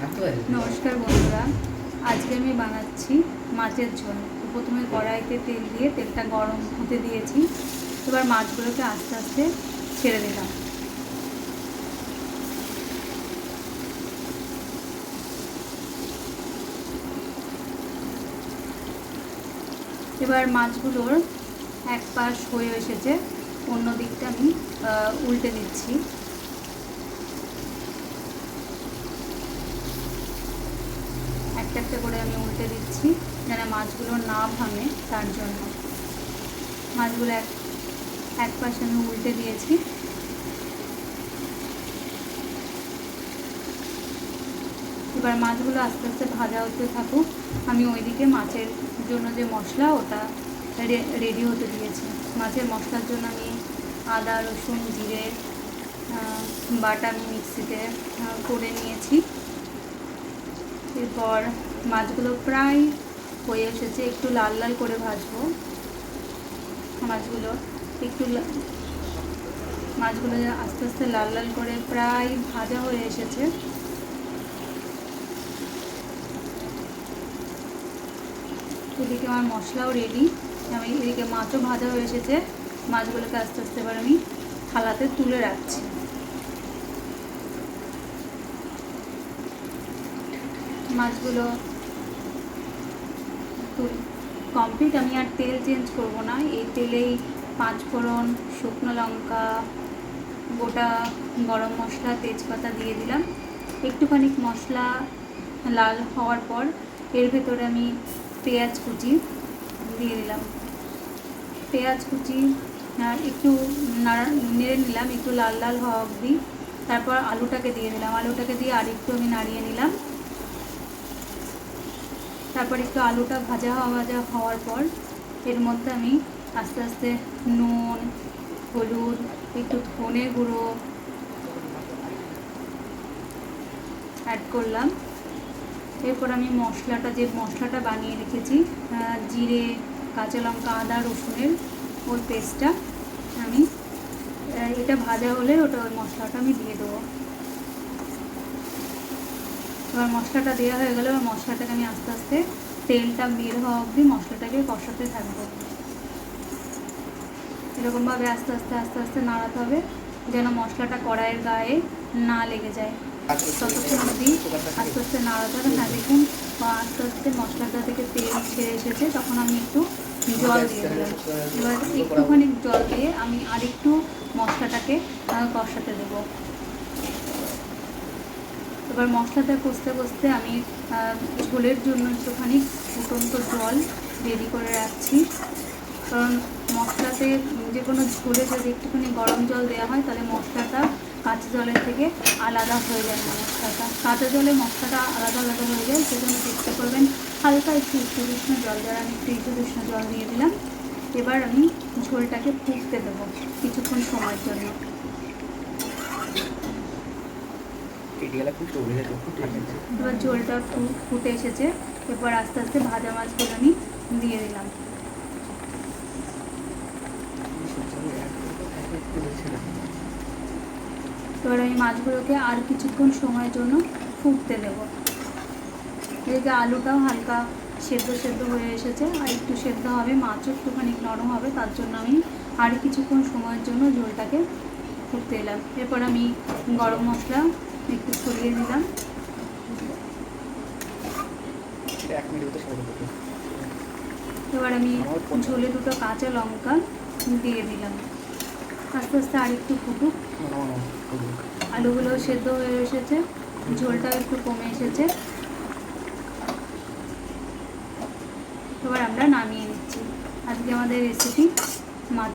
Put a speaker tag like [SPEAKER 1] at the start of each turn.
[SPEAKER 1] নমস্কার বন্ধুরা, আজকে আমি বানাচ্ছি মাছের ঝোল। প্রথমে কড়াইতে তেল দিয়ে তেলটা গরম হতে দিয়েছি। এবার মাছগুলোকে আস্তে আস্তে ছেড়ে দিলাম। এবার মাছগুলোর এক পাশ হয়ে এসেছে, অন্য দিকটা আমি উল্টে দিচ্ছি। একটা একটা করে আমি উল্টে দিচ্ছি যেন মাছগুলো না ভাঙে, তার জন্য। মাছগুলো এক পাশে আমি উল্টে দিয়েছি। এবার মাছগুলো আস্তে আস্তে ভাজা হতে থাকুক। আমি ওইদিকে মাছের জন্য যে মশলা, ওটা রেডি হতে দিয়েছি। মাছের মশলার জন্য আমি আদা, রসুন, জিরে বাটা আমি মিক্সিতে করে নিয়েছি। এরপর মাছগুলো প্রায় হয়ে এসেছে, একটু লাল লাল করে ভাজবো মাছগুলো। মাছগুলো আস্তে আস্তে লাল লাল করে প্রায় ভাজা হয়ে এসেছে। এদিকে আমার মশলাও রেডি, আমি এদিকে মাছও ভাজা হয়ে এসেছে। মাছগুলোকে আস্তে আস্তে এবার আমি থালাতে তুলে রাখছি। মাছগুলো কমপ্লিট। আমি আর তেল চেঞ্জ করব না, এই তেলেই 5 ফোড়ন, শুকনো লঙ্কা, গোটা গরম মশলা, তেজপাতা দিয়ে দিলাম। একটুখানি মশলা লাল হওয়ার পর এর ভেতরে আমি পেঁয়াজ কুচি দিয়ে দিলাম। পেঁয়াজ কুচি একটু নেড়ে নিলাম, একটু লাল লাল হওয়া অবধি। তারপর আলুটাকে দিয়ে দিলাম। আলুটাকে দিয়ে আর একটু আমি নাড়িয়ে নিলাম। তারপর একটু আলুটা ভাজা হওয়ার পর এর মধ্যে আমি আস্তে আস্তে নুন, হলুদ, একটু ধনে গুঁড়ো অ্যাড করলাম। এরপর আমি যে মশলাটা বানিয়ে রেখেছি, জিরে, কাঁচা লঙ্কা, আদা, রসুনের ওই পেস্টটা, আমি এটা ভাজা হলে ওই মশলাটা আমি দিয়ে দেবো। এবার মশলাটা দেওয়া হয়ে গেলে এবার মশলাটাকে আমি আস্তে আস্তে তেলটা বের হওয়া অবধি মশলাটাকে কষাতে থাকবো। এরকমভাবে আস্তে আস্তে নাড়াতে হবে যেন মশলাটা কড়াইয়ের গায়ে না লেগে যায়। ততক্ষণ অবধি আস্তে আস্তে নাড়াতে হবে। হ্যাঁ, দেখুন আস্তে আস্তে মশলাটা থেকে তেল ছেড়ে এসেছে, তখন আমি একটু জল দিয়ে দিলাম। এবার একটুখানি জল দিয়ে আমি আরেকটু মশলাটাকে কষাতে দেবো। এবার মশলাটা কষতে কষতে আমি ঝোলের জন্য একটুখানি ফুটন্ত জল রেডি করে রাখছি। কারণ মশলাতে যে কোনো ঝোলে যদি একটুখানি গরম জল দেওয়া হয়, তাহলে মশলাটা কাঁচা জলের থেকে আলাদা হয়ে যায়। মশলাটা কাঁচা জলে মশলাটা আলাদা আলাদা হয়ে যায়, সেজন্য চেষ্টা করবেন হালকা একটু উষ্ণ জল দেওয়ার। আমি একটু উষ্ণ জল দিয়ে দিলাম। এবার আমি ঝোলটাকে ফুটতে দেবো কিছুক্ষণ সময়ের জন্য। এবার ঝোলটা ফুটে এসেছে। এরপর আস্তে আস্তে ভাজা মাছগুলো আমি দিয়ে দিলাম। এবার আমি মাছগুলোকে আর কিছুক্ষণ সময়ের জন্য ফুটতে দেব। এদিকে আলুটাও হালকা সেদ্ধ হয়ে এসেছে, আর একটু সেদ্ধ হবে, মাছও একটুখানি নরম হবে, তার জন্য আমি আর কিছুক্ষণ সময়ের জন্য ঝোলটাকে ফুটতে এলাম। এরপর আমি গরম মশলা একটু ছড়িয়ে দিলাম। এবার আমি ঝোলে 2টো কাঁচা লঙ্কা দিয়ে দিলাম। আস্তে আস্তে আর একটু ফুটুক। আলুগুলো সেদ্ধ হয়ে এসেছে, ঝোলটাও একটু কমে এসেছে। এবার আমরা নামিয়ে নিচ্ছি। আজকে আমাদের রেসিপি